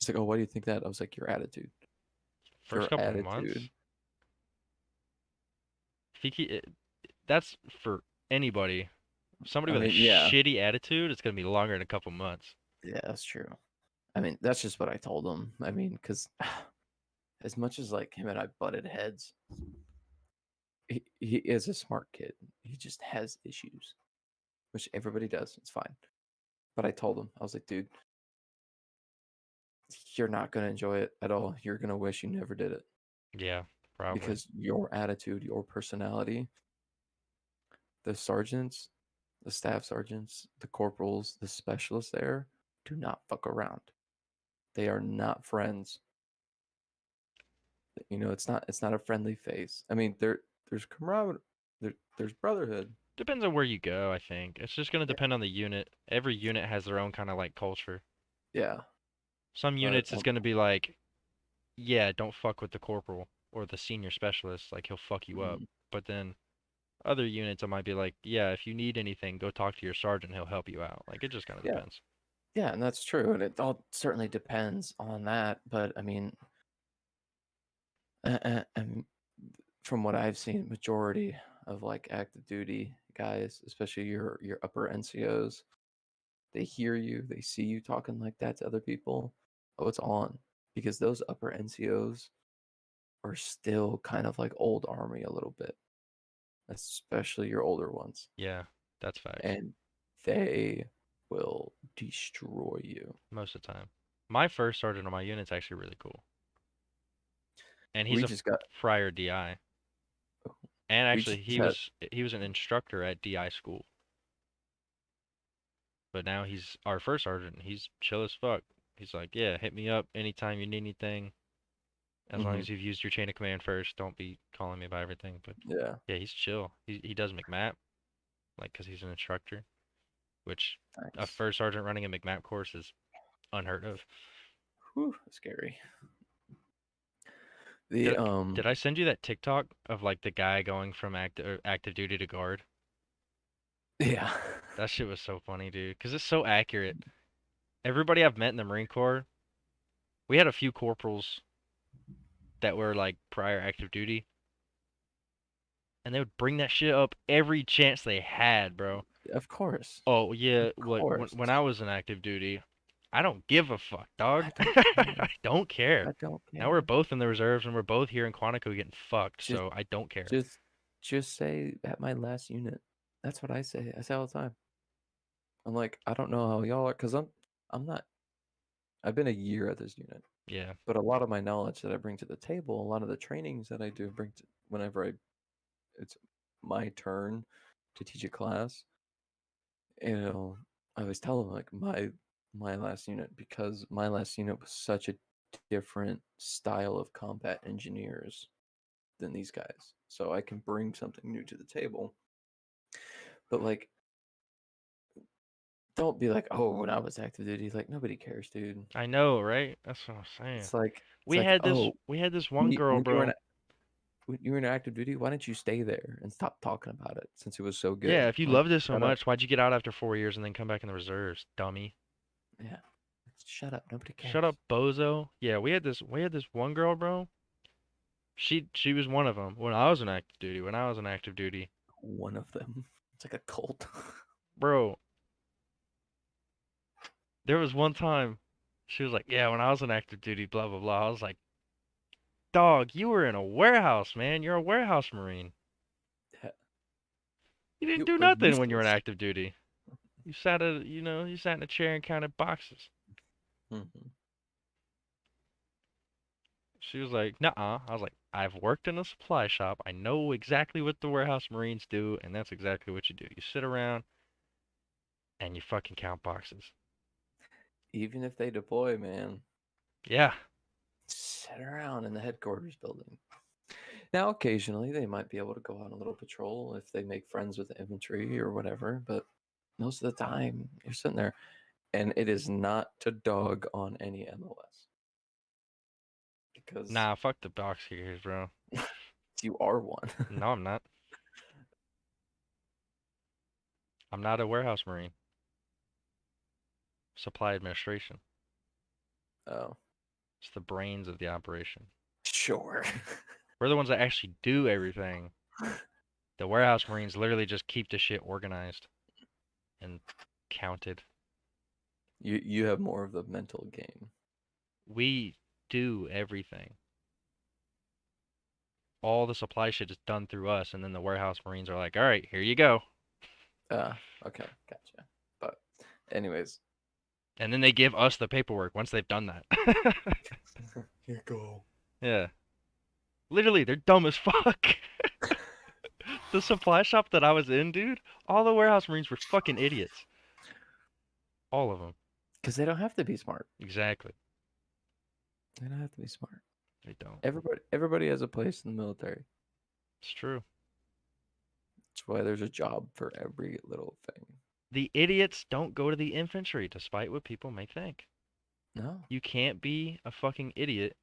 like, oh, why do you think that? I was like, your attitude, First your couple attitude. months. If that's for anybody. Somebody I with a mean, yeah, shitty attitude, it's gonna be longer than a couple months. yeah, that's true. I mean, that's just what I told him. I mean, because as much as like him and I butted heads, he is a smart kid. He just has issues, which everybody does. It's fine. But I told him, I was like, dude, you're not going to enjoy it at all. You're going to wish you never did it Yeah, probably. because your attitude, your personality, the sergeants, the staff sergeants, the corporals, the specialists there do not fuck around. They are not friends. It's not a friendly face. I mean, there's camaraderie, there's brotherhood. Depends on where you go, I think. It's just gonna Yeah. depend on the unit. Every unit has their own kind of like culture. Yeah, Some but units is gonna be like, yeah, don't fuck with the corporal or the senior specialist, like he'll fuck you up. mm, But then other units, I might be like, yeah, if you need anything, go talk to your sergeant, he'll help you out. Like it just kind of yeah, depends. yeah, and that's true, and it all certainly depends on that. But I mean, and from what I've seen, majority of like active duty guys, especially your upper NCOs, they hear you, they see you talking like that to other people. Oh, it's on because those upper NCOs are still kind of like old army a little bit, especially your older ones, Yeah, that's facts. and they will destroy you. Most of the time. My first sergeant on my unit's actually really cool. And he's We a just got prior DI. And we actually just had he was an instructor at DI school. But now he's our first sergeant. He's chill as fuck. He's like, yeah, hit me up anytime you need anything. As long mhm, as you've used your chain of command first, don't be calling me about everything. But yeah, yeah, he's chill. He does McMap, like, cause he's an instructor, which a nice. first sergeant running a McMap course is unheard of. Whew, scary. The Did I send you that TikTok of like the guy going from active duty to guard? yeah. That shit was so funny, dude, cause it's so accurate. Everybody I've met in the Marine Corps, we had a few corporals that were like prior active duty, and they would bring that shit up every chance they had, bro. Of course. Oh Of yeah, like when course. when I was in active duty, I don't give a fuck, dog. I don't I care. don't care. I don't Now we're care. both in the reserves and we're both here in Quantico getting fucked, Just so I don't care. just just say at my last unit. That's what I say. I say all the time. I'm like, I don't know how y'all are because I'm not I've been a year at this unit. Yeah. But a lot of my knowledge that I bring to the table, a lot of the trainings that I do bring to whenever it's my turn to teach a class, you know, I always tell them like my last unit because my last unit was such a different style of combat engineers than these guys. So I can bring something new to the table. But like don't be like, "Oh, when I was active duty," like nobody cares, dude. I know, right? That's what I'm saying. Oh, We had this when one you, girl, when you were in bro. when you were in active duty, why didn't you stay there and stop talking about it since it was so Yeah, good? if you Like, loved it so shut up. much, why'd you get out after 4 years and then come back in the reserves, dummy? Yeah. Shut up. Nobody Shut up, cares. bozo. Yeah, we had this one girl, bro. She was one of them when I was in active duty. When I was in active duty, One of them. It's like a cult. bro, there was one time she was like, "Yeah, when I was in active duty, blah blah blah." I was like, "Dog, you were in a warehouse, man. You're a warehouse marine. Yeah. You didn't You do are nothing when you were in useless. active duty. You sat in a chair and counted boxes." Hmm. She was like, "Nuh-uh." I was like, "I've worked in a supply shop. I know exactly what the warehouse marines do, and that's exactly what you do. You sit around and you fucking count boxes." Even if they deploy, man, Yeah. sit around in the headquarters building. Now, occasionally, they might be able to go on a little patrol if they make friends with the infantry or whatever, but most of the time, you're sitting there, and it is not to dog on any MOS because Nah, fuck the box kickers, bro. you are one. No, I'm not. I'm not a warehouse marine. Supply administration. Oh, It's the brains of the operation. sure. We're the ones that actually do everything. The warehouse marines literally just keep the shit organized and counted. You have more of the mental game. We do everything. All the supply shit is done through us, and then the warehouse marines are like, all right, here you go. Okay, gotcha. But anyways, And then they give us the paperwork once they've done that. here go. Yeah. Literally, they're dumb as fuck. The supply shop that I was in, dude, all the warehouse marines were fucking idiots. All of them. Because they don't have to be smart. Exactly. They don't have to be smart. They don't. Everybody has a place in the military. It's true. That's why there's a job for every little thing. The idiots don't go to the infantry, despite what people may think. No, You can't be a fucking idiot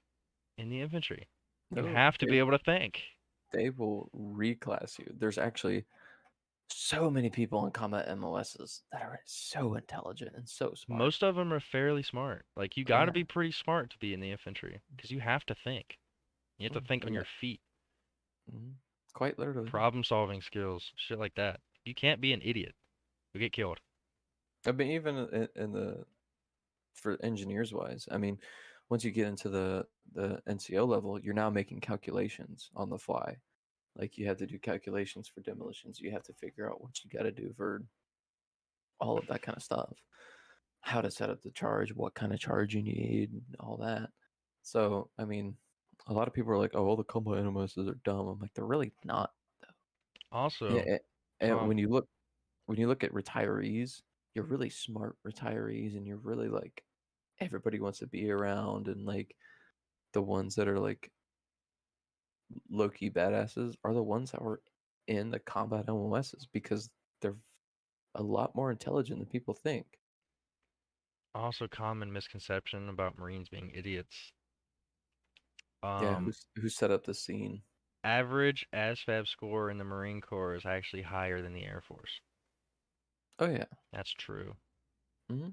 in the infantry. You no, have to be able to think. they will reclass you. There's actually so many people in combat MOSs that are so intelligent and so smart. Most of them are fairly smart. Like, you Oh gotta yeah, be pretty smart to be in the infantry, because you have to think. You have to think on yeah. your feet. Quite literally. Problem solving skills, shit like that. You can't be an idiot. You'll get killed. I mean, even in the for engineers wise, I mean, once you get into the NCO level, you're now making calculations on the fly. Like you have to do calculations for demolitions. You have to figure out what you got to do for all of that kind of stuff. How to set up the charge, what kind of charge you need, all that. So, I mean, a lot of people are like, "Oh, all the combo NMSs are dumb." I'm like, they're really not. Yeah, Also, and um, when you look at retirees, you're really smart retirees, and you're really like everybody wants to be around, and like the ones that are like low key badasses are the ones that were in the combat MOSs because they're a lot more intelligent than people think. also common misconception about Marines being idiots. Yeah, Um, who set up the scene? Average ASVAB score in the Marine Corps is actually higher than the Air Force. Oh yeah. That's true. hmm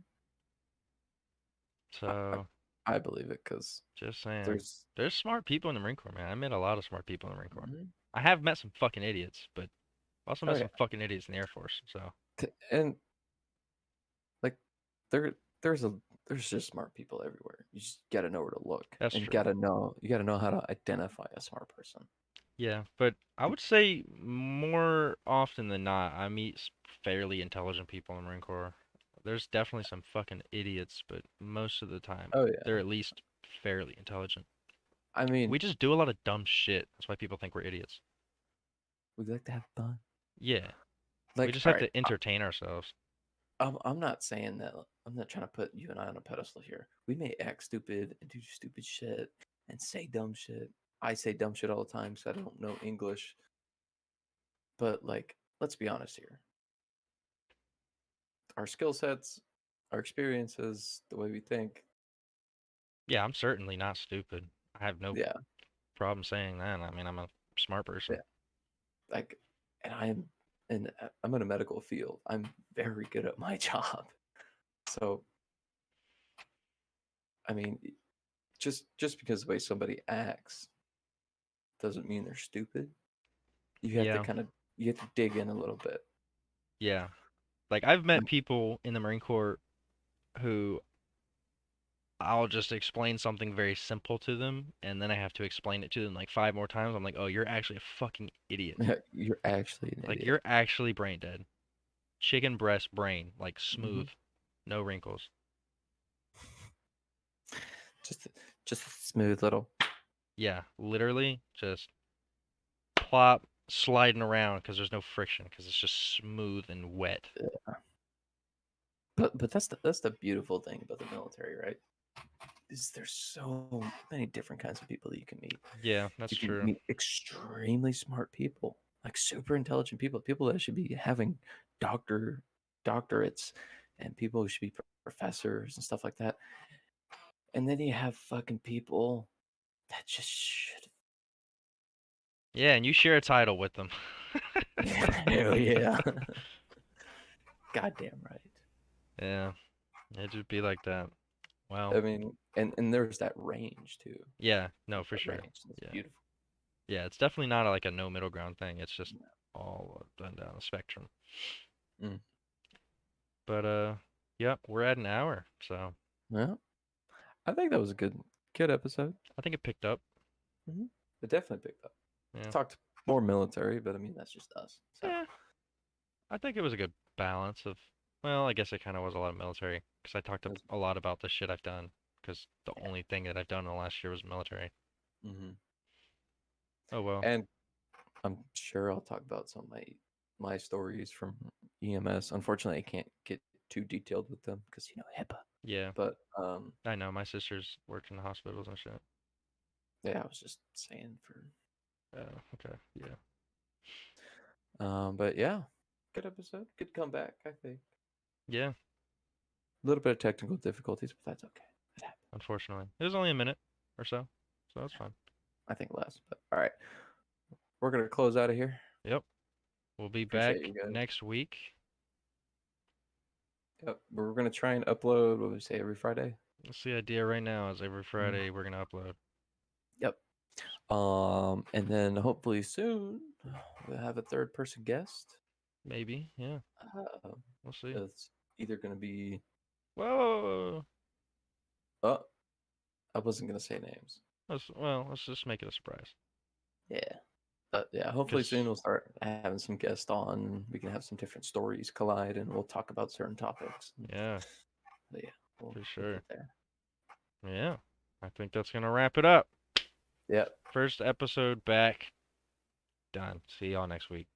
I, I So, I believe it because just saying. there's There's smart people in the Marine Corps, man. I met a lot of smart people in the Marine Corps. Mhm. I have met some fucking idiots, but I also Oh met yeah, some fucking idiots in the Air Force. So, and like there there's a there's just smart people everywhere. You just gotta know where to look, that's and true. you gotta know how to identify a smart person. Yeah, but I would say more often than not, I meet fairly intelligent people in the Marine Corps. There's definitely some fucking idiots, but most of the time, Oh yeah, they're at least fairly intelligent. I mean We just do a lot of dumb shit. That's why people think we're idiots. we like to have fun. Yeah, we Like, just all have right, to entertain ourselves. I'm not saying that. I'm not trying to put you and I on a pedestal here. We may act stupid and do stupid shit and say dumb shit. I say dumb shit all the time, so I don't know English. But like, let's be honest here. Our skill sets, our experiences, the way we think. Yeah, I'm certainly not stupid. I have no Yeah, problem saying that. I mean, I'm a smart person. yeah. Like, and I'm in a medical field. I'm very good at my job. So, I mean, just because the way somebody acts doesn't mean they're stupid. You have to Yeah, kind of you have to dig in a little bit. yeah. Like, I've met Like, people in the Marine Corps who I'll just explain something very simple to them, and then I have to explain it to them like five more times. I'm like, oh, you're actually a fucking idiot. you're actually an Like, idiot. you're actually brain dead. Chicken breast brain, like hmm smooth, no wrinkles. Just just a smooth little. Yeah, literally just plop, sliding around because there's no friction because it's just smooth and wet. But that's the beautiful thing about the military, right? Is there's so many different kinds of people that you can meet. Yeah, that's You can true. meet extremely smart people, like super intelligent people, people that should be having doctorates, and people who should be professors and stuff like that. And then you have fucking people that just should. Yeah, and you share a title with them. Hell yeah. Goddamn right. Yeah, it'd just be like that. I Well, mean, and there's that range too. yeah, no, for That sure. range is Yeah, beautiful. yeah, it's definitely not like a no middle ground thing. It's just all up and down the spectrum. Mm. But yep, we're at an hour, so Yeah, I think that was a good episode. I think it picked up. Hmm. It definitely picked up. Yeah, Talked more military, but I mean that's just us. So yeah, I think it was a good balance of. Well, I guess it kind of was a lot of military because I talked that's, a lot about the shit I've done because the yeah. only thing that I've done in the last year was military. Hmm. Oh well. And I'm sure I'll talk about some of my stories from EMS. Unfortunately, I can't get too detailed with them because HIPAA. Yeah, But I know my sisters worked in the hospitals and shit. yeah, I was just saying for. Oh, okay. Yeah. But yeah, good episode, good comeback. I think Yeah, a little bit of technical difficulties, but that's okay. It happens. unfortunately. It was only a minute or so, so that's fine. I think less, but all right, we're gonna close out of here. Yep. We'll be Appreciate back you guys. next week. Yep, we're gonna try and upload. What would we say every Friday? That's the idea right now is every Mm. Friday we're gonna upload. Yep. And then hopefully soon we'll have a third person guest. Maybe, yeah. Uh, We'll see. it's either gonna be. Whoa, whoa, whoa, whoa. Oh, I wasn't gonna say names. Let's just make it a surprise. Yeah. But yeah, hopefully soon Cause we'll start having some guests on. We can have some different stories collide, and we'll talk about certain topics. yeah, But yeah, for we'll sure. get there. Yeah. I think that's gonna wrap it up. Yeah. First episode back. Done. See y'all next week.